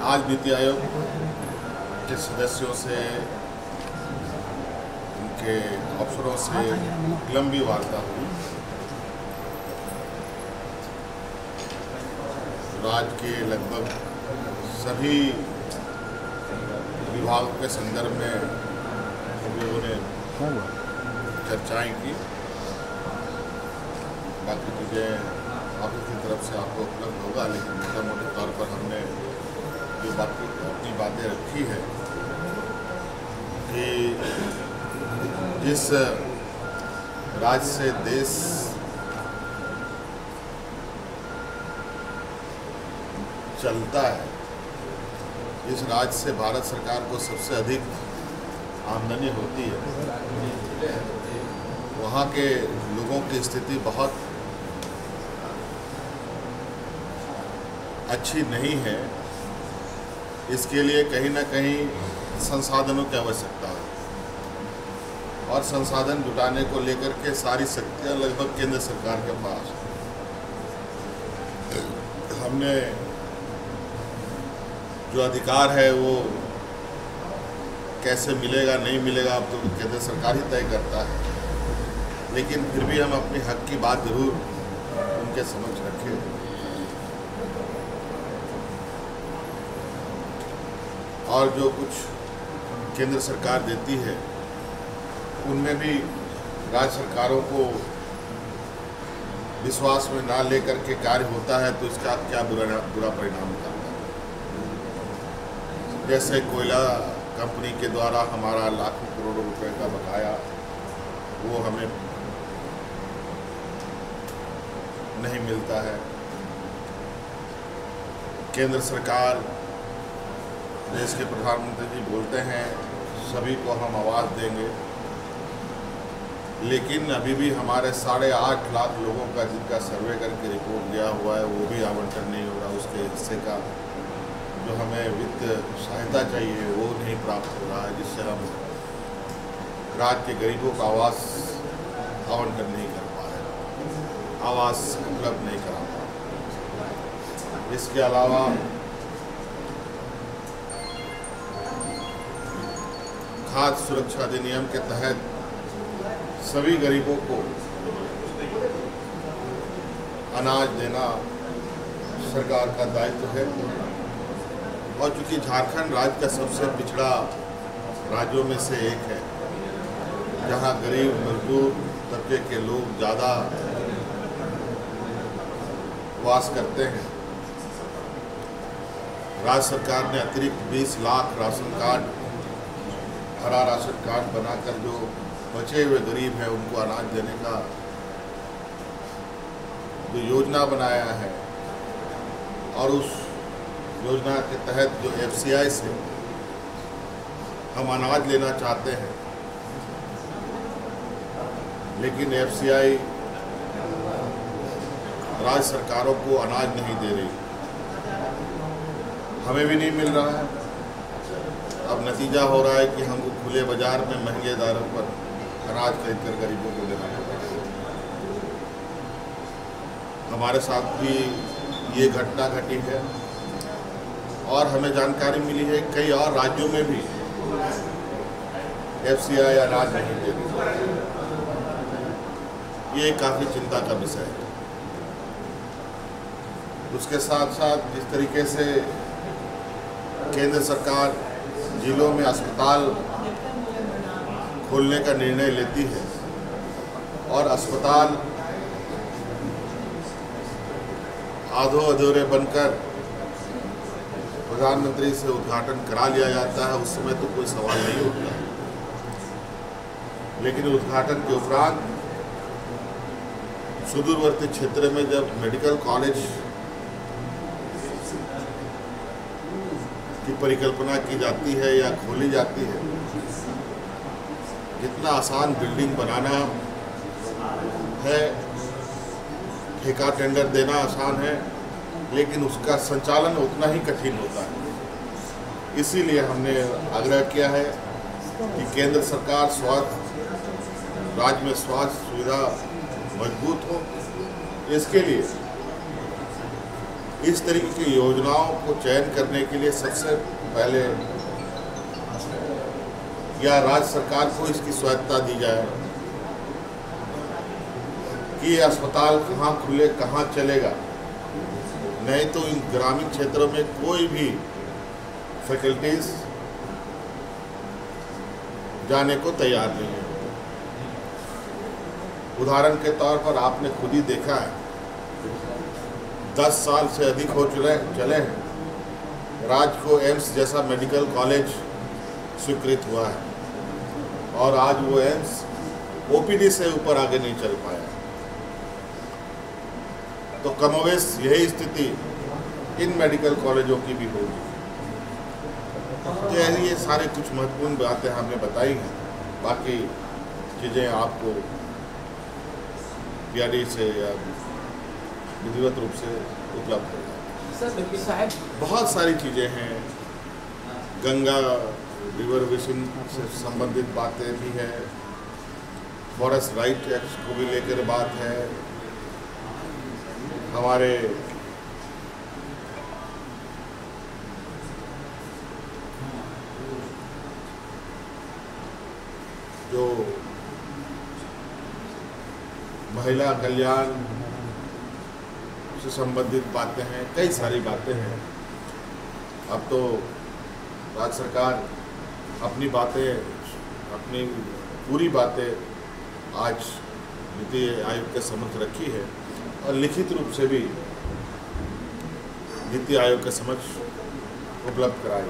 आज नीति आयोग के सदस्यों से, उनके अफसरों से लंबी वार्ता हुई। राज्य के लगभग सभी विभागों के संदर्भ में लोगों ने चर्चाएं की। बाकी चीज़ें आपकी तरफ से आपको उपलब्ध होगा, लेकिन मोटा मोटे तौर पर हमने जो अपनी बातें रखी है कि जिस राज्य से देश चलता है, जिस राज्य से भारत सरकार को सबसे अधिक आमदनी होती है, वहाँ के लोगों की स्थिति बहुत अच्छी नहीं है। इसके लिए कहीं ना कहीं संसाधनों की आवश्यकता है और संसाधन जुटाने को लेकर के सारी शक्तियाँ लगभग केंद्र सरकार के पास। हमने जो अधिकार है वो कैसे मिलेगा नहीं मिलेगा अब तो केंद्र सरकार ही तय करता है, लेकिन फिर भी हम अपने हक की बात जरूर उनके समक्ष रखें। और जो कुछ केंद्र सरकार देती है उनमें भी राज्य सरकारों को विश्वास में ना लेकर के कार्य होता है तो इसका क्या बुरा परिणाम निकलता है। जैसे कोयला कंपनी के द्वारा हमारा लाखों करोड़ों रुपए का बकाया वो हमें नहीं मिलता है। केंद्र सरकार, देश के प्रधानमंत्री जी बोलते हैं सभी को हम आवाज़ देंगे, लेकिन अभी भी हमारे 8.5 लाख लोगों का जिनका सर्वे करके रिपोर्ट दिया हुआ है वो भी आवंटन नहीं हो रहा। उसके हिस्से का जो हमें वित्त सहायता चाहिए वो नहीं प्राप्त हो रहा है, जिससे हम राज्य के गरीबों का आवास आवंटन नहीं कर पा रहे, आवास उपलब्ध नहीं करा पा रहे। इसके अलावा खाद्य सुरक्षा अधिनियम के तहत सभी गरीबों को अनाज देना सरकार का दायित्व है। और चूंकि झारखंड राज्य का सबसे पिछड़ा राज्यों में से एक है, जहां गरीब मजदूर तबके के लोग ज़्यादा वास करते हैं, राज्य सरकार ने अतिरिक्त 20 लाख राशन कार्ड, हरा राशन कार्ड बनाकर जो बचे हुए गरीब हैं उनको अनाज देने का जो योजना बनाया है, और उस योजना के तहत जो FCI से हम अनाज लेना चाहते हैं, लेकिन FCI राज्य सरकारों को अनाज नहीं दे रही, हमें भी नहीं मिल रहा है। अब नतीजा हो रहा है कि हमको खुले बाजार में महंगे दारों पर अनाज खरीदकर गरीबों को देना पड़ रहा है। हमारे साथ भी ये घटना घटी है और हमें जानकारी मिली है कई और राज्यों में भी FCI अनाज नहीं दे रही। ये काफ़ी चिंता का विषय है। उसके साथ साथ जिस तरीके से केंद्र सरकार जिलों में अस्पताल खोलने का निर्णय लेती है और अस्पताल आधो अधूरे बनकर प्रधानमंत्री से उद्घाटन करा लिया जाता है, उस समय तो कोई सवाल नहीं उठता, लेकिन उद्घाटन के उपरांत सुदूरवर्ती क्षेत्र में जब मेडिकल कॉलेज की परिकल्पना की जाती है या खोली जाती है, जितना आसान बिल्डिंग बनाना है, ठेका टेंडर देना आसान है, लेकिन उसका संचालन उतना ही कठिन होता है। इसीलिए हमने आग्रह किया है कि केंद्र सरकार राज्य में स्वास्थ्य सुविधा मजबूत हो, इसके लिए इस तरीके की योजनाओं को चयन करने के लिए सबसे पहले या राज्य सरकार को इसकी स्वायत्तता दी जाए कि ये अस्पताल कहाँ खुले, कहाँ चलेगा। नहीं तो इन ग्रामीण क्षेत्रों में कोई भी फैकल्टीज जाने को तैयार नहीं है। उदाहरण के तौर पर आपने खुद ही देखा है, 10 साल से अधिक हो चले हैं, राज्य को एम्स जैसा मेडिकल कॉलेज स्वीकृत हुआ है और आज वो एम्स ओपीडी से ऊपर आगे नहीं चल पाया। तो कमोवेश यही स्थिति इन मेडिकल कॉलेजों की भी होगी। तो ये सारे कुछ महत्वपूर्ण बातें हमने बताई हैं। बाकी चीज़ें आपको पीआरडी से या विधिवत रूप से उपलब्ध है। साहब बहुत सारी चीज़ें हैं, गंगा रिवर बेसिन से संबंधित बातें भी है, फॉरेस्ट राइट एक्ट को भी लेकर बात है, हमारे जो महिला कल्याण से संबंधित बातें हैं, कई सारी बातें हैं। अब तो राज्य सरकार अपनी पूरी बातें आज नीति आयोग के समक्ष रखी है और लिखित रूप से भी नीति आयोग के समक्ष उपलब्ध कराई।